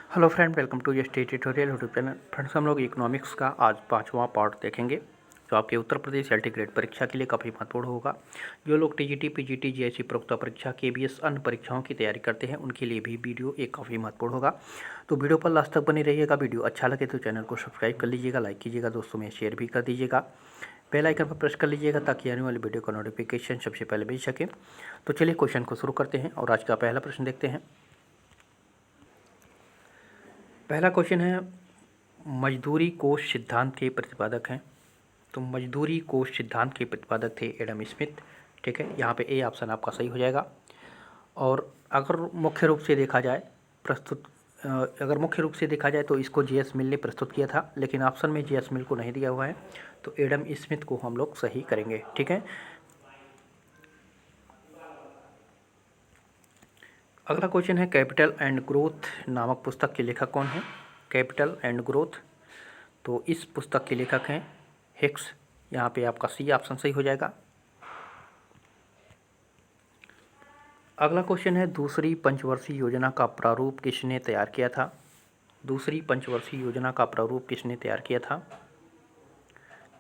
Hello friend, welcome to S T tutorial YouTube channel. Friends, हम लोग economics का आज 5वां पार्ट देखेंगे, जो आपके उत्तर प्रदेश एलटी ग्रेड परीक्षा के लिए काफ़ी महत्वपूर्ण होगा। जो लोग टीजीटी, पीजीटी जैसी प्रवक्ता परीक्षा, केबीएस अन्य परीक्षाओं की तैयारी करते हैं, उनके लिए भी वीडियो एक काफ़ी महत्वपूर्ण होगा। तो वीडियो पर लास्ट तक बने रहिएगा। वीडियो अच्छा लगे तो चैनल को सब्सक्राइब कर लीजिएगा, लाइक कीजिएगा, दोस्तों में शेयर भी कर दीजिएगा, बेल आइकन पर प्रेस कर लीजिएगा ताकि आने वाली वीडियो का नोटिफिकेशन सबसे पहले मिल सके। तो चलिए क्वेश्चन को शुरू करते हैं और आज का पहला प्रश्न देखते हैं। पहला क्वेश्चन है, मजदूरी कोष सिद्धांत के प्रतिपादक हैं। तो मजदूरी कोष सिद्धांत के प्रतिपादक थे एडम स्मिथ। ठीक है, यहाँ पे ए ऑप्शन आपका सही हो जाएगा। और अगर मुख्य रूप से देखा जाए तो इसको जे.एस. मिल ने प्रस्तुत किया था, लेकिन ऑप्शन में जे.एस. मिल को नहीं दिया हुआ है, तो एडम स्मिथ को हम लोग सही करेंगे। ठीक है, अगला क्वेश्चन है, कैपिटल एंड ग्रोथ नामक पुस्तक के लेखक कौन है? कैपिटल एंड ग्रोथ, तो इस पुस्तक के लेखक हैं हिक्स। यहाँ पे आपका सी ऑप्शन सही हो जाएगा। अगला क्वेश्चन है, दूसरी पंचवर्षीय योजना का प्रारूप किसने तैयार किया था? दूसरी पंचवर्षीय योजना का प्रारूप किसने तैयार किया था?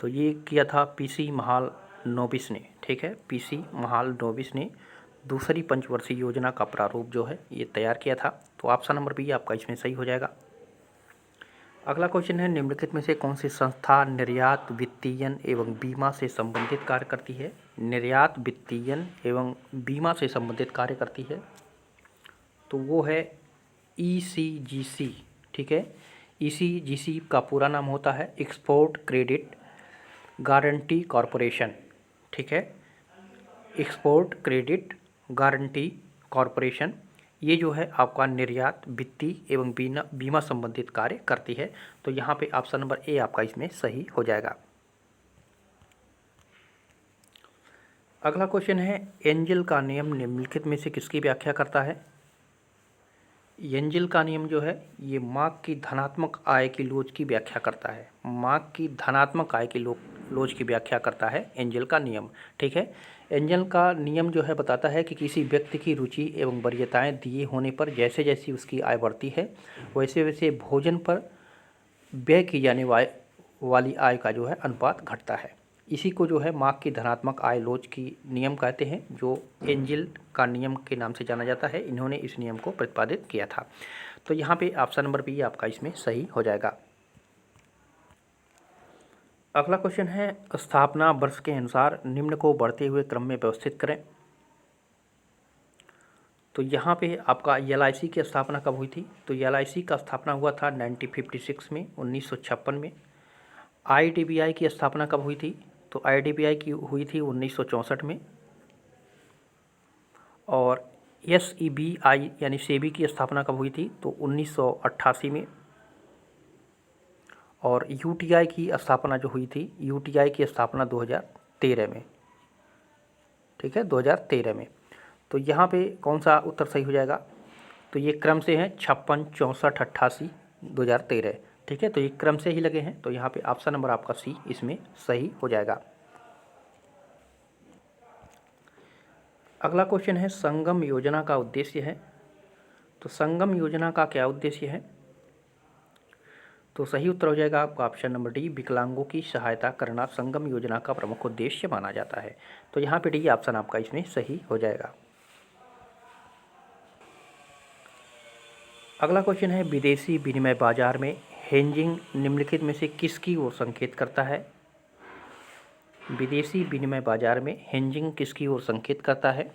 तो ये किया था पीसी महालनोबिस ने। ठीक है, पीसी महालनोबिस ने दूसरी पंचवर्षीय योजना का प्रारूप जो है ये तैयार किया था। तो ऑप्शन नंबर बी आपका इसमें सही हो जाएगा। अगला क्वेश्चन है, निम्नलिखित में से कौन सी संस्था निर्यात, वित्तीयन एवं बीमा से संबंधित कार्य करती है? निर्यात, वित्तीयन एवं बीमा से संबंधित कार्य करती है, तो वो है ईसीजीसी। ठीक है, ईसीजीसी का पूरा नाम होता है एक्सपोर्ट क्रेडिट गारंटी कॉरपोरेशन। ठीक है, एक्सपोर्ट क्रेडिट गारंटी कॉरपोरेशन, ये जो है आपका निर्यात, वित्तीय एवं बीमा संबंधित कार्य करती है। तो यहाँ पे ऑप्शन नंबर ए आपका इसमें सही हो जाएगा। अगला क्वेश्चन है, एंजल का नियम निम्नलिखित में से किसकी व्याख्या करता है? एंजल का नियम जो है ये मार्क की धनात्मक आय की लोच की व्याख्या करता है। मार्क की धनात्मक आय की लोच की व्याख्या करता है एंजल का नियम। ठीक है, एंजल का नियम जो है बताता है कि किसी व्यक्ति की रुचि एवं वरीयताएं दिए होने पर जैसे जैसी उसकी आय बढ़ती है, वैसे वैसे भोजन पर व्यय की जाने वाली आय का जो है अनुपात घटता है। इसी को जो है मार्क की धनात्मक आय लोच की नियम कहते हैं, जो एंजल का नियम के नाम से जाना जाता है। इन्होंने इस नियम को प्रतिपादित किया था। तो यहाँ पे ऑप्शन नंबर बी आपका इसमें सही हो जाएगा। अगला क्वेश्चन है, स्थापना वर्ष के अनुसार निम्न को बढ़ते हुए क्रम में व्यवस्थित करें। तो यहाँ पे आपका एलआईसी की स्थापना कब हुई थी? तो एलआईसी का स्थापना हुआ था 1956 में, 1956 में। आईडीबीआई की स्थापना कब हुई थी? तो आईडीबीआई की हुई थी 1964 में। और एसईबीआई यानी सेबी की स्थापना कब हुई थी? तो 1988 में। और यूटीआई की स्थापना जो हुई थी, यूटीआई की स्थापना 2013 में। ठीक है, 2013 में। तो यहाँ पे कौन सा उत्तर सही हो जाएगा? तो ये क्रम से हैं 56, 64, 88, 2013। ठीक है, तो ये क्रम से ही लगे हैं, तो यहाँ पे ऑप्शन नंबर आपका सी इसमें सही हो जाएगा। अगला क्वेश्चन है, संगम योजना का उद्देश्य है। तो संगम योजना का क्या उद्देश्य है? तो सही उत्तर हो जाएगा आपका ऑप्शन नंबर डी, विकलांगों की सहायता करना संगम योजना का प्रमुख उद्देश्य माना जाता है। तो यहाँ पे डी ऑप्शन आपका इसमें सही हो जाएगा। अगला क्वेश्चन है, विदेशी विनिमय बाजार में हेजिंग निम्नलिखित में से किसकी ओर संकेत करता है? विदेशी विनिमय बाजार में हेजिंग किसकी ओर संकेत करता है?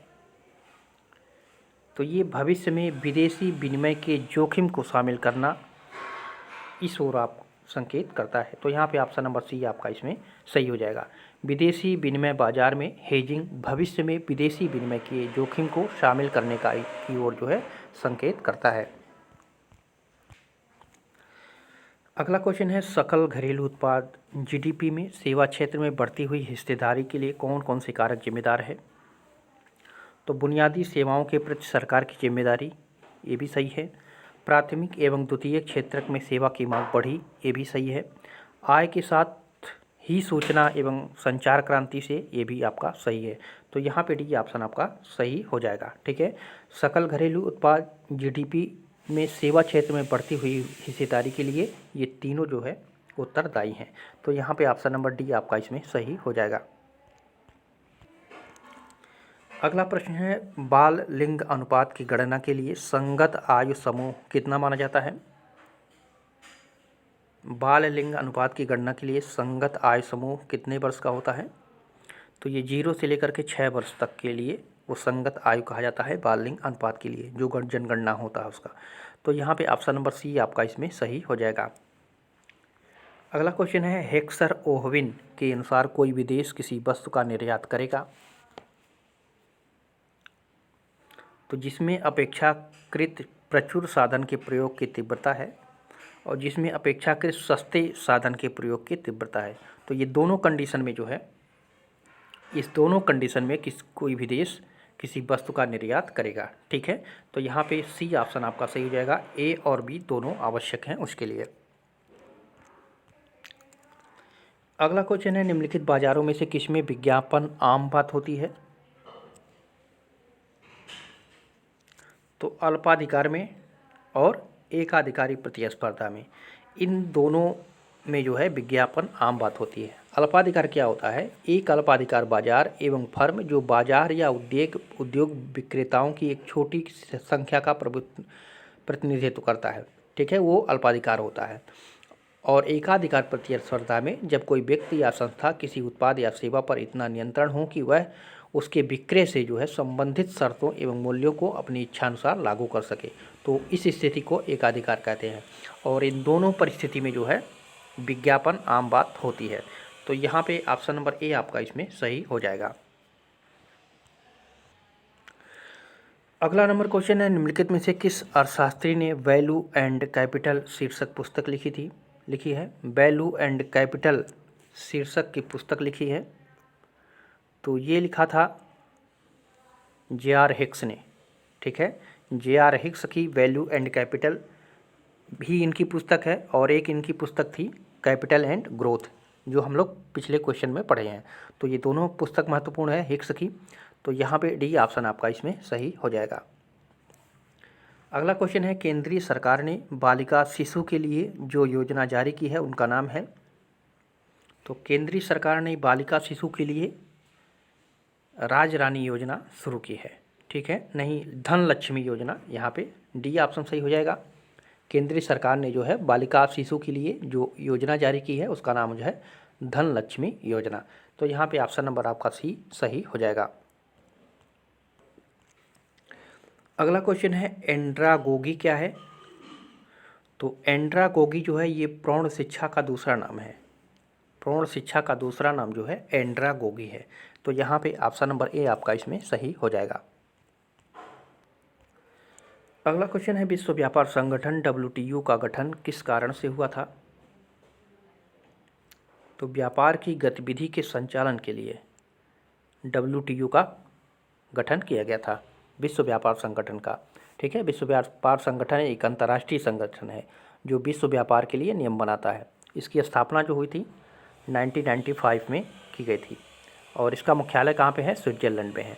तो ये भविष्य में विदेशी विनिमय के जोखिम को शामिल करना, इस ओर आप संकेत करता है। तो यहाँ पे ऑप्शन नंबर सी आपका इसमें सही हो जाएगा। विदेशी विनिमय बाजार में हेजिंग भविष्य में विदेशी विनिमय के जोखिम को शामिल करने की ओर जो है संकेत करता है। अगला क्वेश्चन है, सकल घरेलू उत्पाद जीडीपी में सेवा क्षेत्र में बढ़ती हुई हिस्सेदारी के लिए कौन कौन से कारक जिम्मेदार है? तो बुनियादी सेवाओं के प्रति सरकार की जिम्मेदारी, ये भी सही है। प्राथमिक एवं द्वितीयक क्षेत्र में सेवा की मांग बढ़ी, ये भी सही है। आय के साथ ही सूचना एवं संचार क्रांति से, ये भी आपका सही है। तो यहाँ पे डी ऑप्शन आपका सही हो जाएगा। ठीक है, सकल घरेलू उत्पाद जीडीपी में सेवा क्षेत्र में बढ़ती हुई हिस्सेदारी के लिए ये तीनों जो है उत्तरदायी हैं। तो यहाँ पे ऑप्शन नंबर डी आपका इसमें सही हो जाएगा। अगला प्रश्न है, बाल लिंग अनुपात की गणना के लिए संगत आयु समूह कितना माना जाता है? बाल लिंग अनुपात की गणना के लिए संगत आयु समूह कितने वर्ष का होता है? तो ये 0 से लेकर के 6 वर्ष तक के लिए वो संगत आयु कहा जाता है बाल लिंग अनुपात के लिए, जो जनगणना होता है उसका। तो यहाँ पे ऑप्शन नंबर सी आपका इसमें सही हो जाएगा। अगला क्वेश्चन है, हेक्सर ओहविन के अनुसार कोई विदेश किसी वस्तु का निर्यात करेगा तो जिसमें अपेक्षाकृत प्रचुर साधन के प्रयोग की तीव्रता है और जिसमें अपेक्षाकृत सस्ते साधन के प्रयोग की तीव्रता है। तो ये दोनों कंडीशन में जो है, इस दोनों कंडीशन में कोई भी देश किसी वस्तु का निर्यात करेगा। ठीक है, तो यहाँ पे सी ऑप्शन आपका सही हो जाएगा। ए और बी दोनों आवश्यक हैं उसके लिए। अगला क्वेश्चन है, निम्नलिखित बाजारों में से किसमें विज्ञापन आम बात होती है? तो अल्पाधिकार में और एकाधिकारी प्रतिस्पर्धा में, इन दोनों में जो है विज्ञापन आम बात होती है। अल्पाधिकार क्या होता है? एक अल्पाधिकार बाजार एवं फर्म जो बाजार या उद्योग विक्रेताओं की एक छोटी संख्या का प्रतिनिधित्व करता है। ठीक है, वो अल्पाधिकार होता है। और एकाधिकार प्रतिस्पर्धा में जब कोई व्यक्ति या संस्था किसी उत्पाद या सेवा पर इतना नियंत्रण हो कि वह उसके विक्रय से जो है संबंधित शर्तों एवं मूल्यों को अपनी इच्छानुसार लागू कर सके, तो इस स्थिति को एकाधिकार कहते हैं। और इन दोनों परिस्थिति में जो है विज्ञापन आम बात होती है। तो यहाँ पे ऑप्शन नंबर ए आपका इसमें सही हो जाएगा। अगला नंबर क्वेश्चन है, निम्नलिखित में से किस अर्थशास्त्री ने वैल्यू एंड कैपिटल शीर्षक पुस्तक लिखी है? वैल्यू एंड कैपिटल शीर्षक की पुस्तक लिखी है तो ये लिखा था जे.आर. हिक्स ने। ठीक है, जे.आर. हिक्स की वैल्यू एंड कैपिटल भी इनकी पुस्तक है और एक इनकी पुस्तक थी कैपिटल एंड ग्रोथ, जो हम लोग पिछले क्वेश्चन में पढ़े हैं। तो ये दोनों पुस्तक महत्वपूर्ण है हिक्स की। तो यहाँ पे डी ऑप्शन आपका इसमें सही हो जाएगा। अगला क्वेश्चन है, केंद्रीय सरकार ने बालिका शिशु के लिए जो योजना जारी की है उनका नाम है? तो केंद्रीय सरकार ने बालिका शिशु के लिए राजरानी योजना शुरू की है। ठीक है, नहीं धन लक्ष्मी योजना, यहाँ पे डी ऑप्शन सही हो जाएगा। केंद्रीय सरकार ने जो है बालिका शिशु के लिए जो योजना जारी की है उसका नाम जो है धन लक्ष्मी योजना। तो यहाँ पे ऑप्शन नंबर आपका सी सही हो जाएगा। अगला क्वेश्चन है, एंड्रागोगी क्या है? तो एंड्रागोगी जो है ये प्रौढ़ शिक्षा का दूसरा नाम है। प्रौढ़ शिक्षा का दूसरा नाम जो है एंड्रागोगी है। तो यहाँ पे ऑप्शन नंबर ए आपका इसमें सही हो जाएगा। अगला क्वेश्चन है, विश्व व्यापार संगठन WTO का गठन किस कारण से हुआ था? तो व्यापार की गतिविधि के संचालन के लिए WTO का गठन किया गया था, विश्व व्यापार संगठन का। ठीक है, विश्व व्यापार संगठन एक अंतर्राष्ट्रीय संगठन है जो विश्व व्यापार के लिए नियम बनाता है। इसकी स्थापना जो हुई थी 1995 में की गई थी और इसका मुख्यालय कहाँ पे है? स्विट्जरलैंड में है।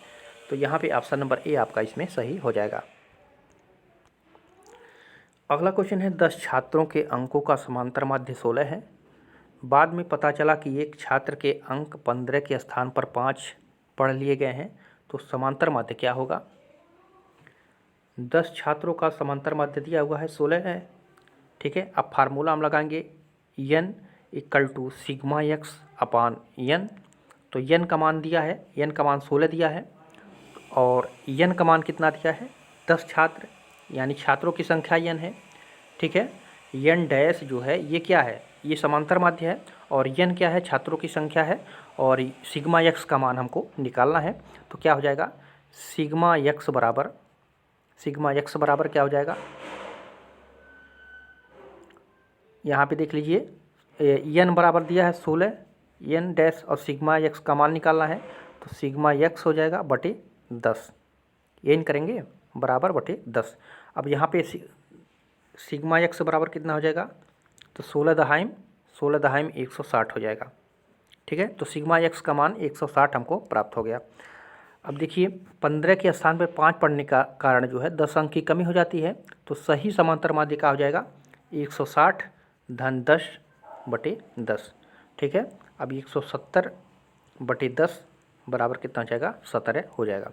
तो यहाँ पे ऑप्शन नंबर ए आपका इसमें सही हो जाएगा। अगला क्वेश्चन है, 10 छात्रों के अंकों का समांतर माध्य 16 है। बाद में पता चला कि एक छात्र के अंक 15 के स्थान पर 5 पढ़ लिए गए हैं, तो समांतर माध्य क्या होगा? 10 छात्रों का समांतर माध्य दिया हुआ है 16 है। ठीक है, अब फार्मूला हम लगाएंगे n = सिग्मा x अपान n। तो n का मान दिया है, n का मान 16 दिया है और n का मान कितना दिया है? 10 छात्र, यानी छात्रों की संख्या n है। ठीक है, n डैश जो है ये क्या है? ये समांतर माध्य है और n क्या है? छात्रों की संख्या है और सिग्मा x का मान हमको निकालना है। तो क्या हो जाएगा? सिग्मा x बराबर क्या हो जाएगा? यहाँ पे देख लीजिए, n बराबर दिया है 16, n डैश और सिग्मा x का मान निकालना है। तो सिग्मा x हो जाएगा बटे 10, n करेंगे बराबर बटे 10। अब यहाँ पे सिग्मा x बराबर कितना हो जाएगा? तो 16 160 हो जाएगा। ठीक है, तो सिग्मा x का मान 160 हमको प्राप्त हो गया। अब देखिए 15 के स्थान पर 5 पढ़ने का कारण जो है 10 अंक की कमी हो जाती है। तो सही समांतर माध्य का हो जाएगा 160 धन 10 बटे 10। ठीक है, अब 170 बटे 10 बराबर कितना हो जाएगा, 17 हो जाएगा।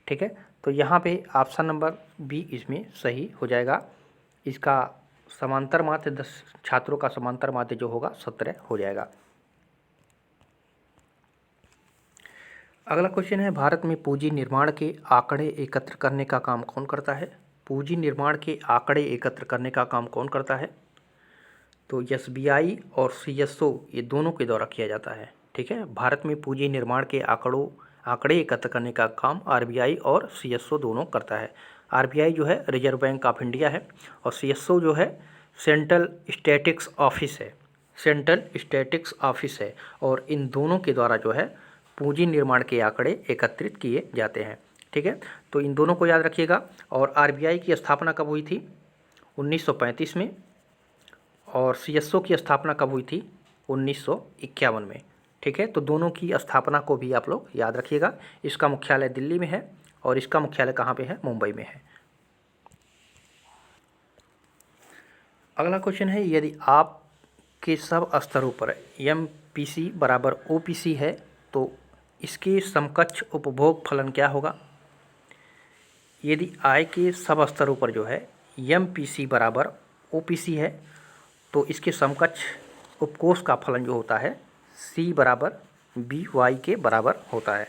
ठीक है, तो यहाँ पे ऑप्शन नंबर बी इसमें सही हो जाएगा। इसका समांतर माध्य 10 छात्रों का समांतर माध्य जो होगा 17 हो जाएगा। अगला क्वेश्चन है, भारत में पूंजी निर्माण के आंकड़े एकत्र करने का काम कौन करता है? पूंजी निर्माण के आंकड़े एकत्र करने का काम कौन करता है? तो एसबीआई और सीएसओ ये दोनों के द्वारा किया जाता है। ठीक है, भारत में पूंजी निर्माण के आंकड़े एकत्र करने का काम आरबीआई और सीएसओ दोनों करता है। आरबीआई जो है रिजर्व बैंक ऑफ इंडिया है और सीएसओ जो है सेंट्रल स्टैटिस्टिक्स ऑफिस है, सेंट्रल स्टैटिस्टिक्स ऑफिस है। और इन दोनों के द्वारा जो है पूंजी निर्माण के आंकड़े एकत्रित किए जाते हैं। ठीक है, तो इन दोनों को याद रखिएगा। और आरबीआई की स्थापना कब हुई थी? 1935 में। और सीएसओ की स्थापना कब हुई थी? 1951 में। ठीक है, तो दोनों की स्थापना को भी आप लोग याद रखिएगा। इसका मुख्यालय दिल्ली में है और इसका मुख्यालय कहाँ पे है? मुंबई में है। अगला क्वेश्चन है, यदि आपके सब स्तरों पर एमपीसी बराबर ओपीसी है तो इसके समकक्ष उपभोग फलन क्या होगा? यदि आय के सब स्तरों पर जो है एमपीसी बराबर ओपीसी है तो इसके समकक्ष उपकोष का फलन जो होता है सी बराबर बी वाई के बराबर होता है।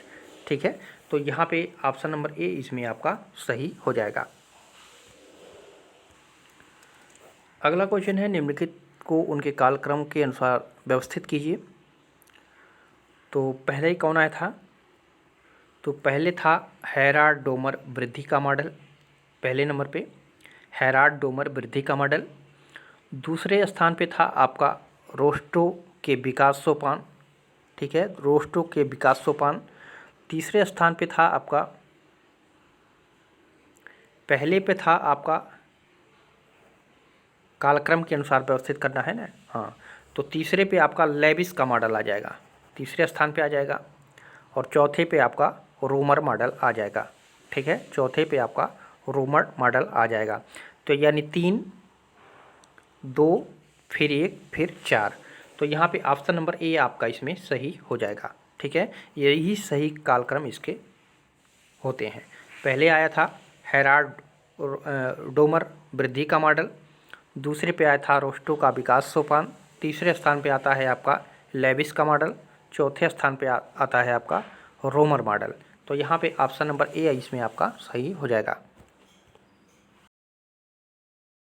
ठीक है, तो यहाँ पे ऑप्शन नंबर ए इसमें आपका सही हो जाएगा। अगला क्वेश्चन है, निम्नलिखित को उनके कालक्रम के अनुसार व्यवस्थित कीजिए। तो पहले ही कौन आया था? तो पहले था हेराल्ड डोमर वृद्धि का मॉडल, पहले नंबर पे हेराल्ड डोमर वृद्धि का मॉडल। दूसरे स्थान पे था आपका रोस्टो के विकास सोपान। ठीक है, रोस्टो के विकास सोपान। तीसरे स्थान पे था आपका, पहले पे था आपका कालक्रम के अनुसार व्यवस्थित करना है ना, हाँ, तो तीसरे पे आपका लेविस का मॉडल आ जाएगा, तीसरे स्थान पे आ जाएगा। और चौथे पे आपका रोमर मॉडल आ जाएगा। ठीक है, चौथे पे आपका रोमर मॉडल आ जाएगा। तो यानी 3, 2, फिर 1, फिर 4। तो यहाँ पे ऑप्शन नंबर ए आपका इसमें सही हो जाएगा। ठीक है, यही सही कालक्रम इसके होते हैं। पहले आया था हेराल्ड डोमर वृद्धि का मॉडल, दूसरे पे आया था रोस्टो का विकास सोपान, तीसरे स्थान पे आता है आपका लेविस का मॉडल, चौथे स्थान पे आता है आपका रोमर मॉडल। तो यहाँ पे ऑप्शन नंबर ए इसमें आपका सही हो जाएगा।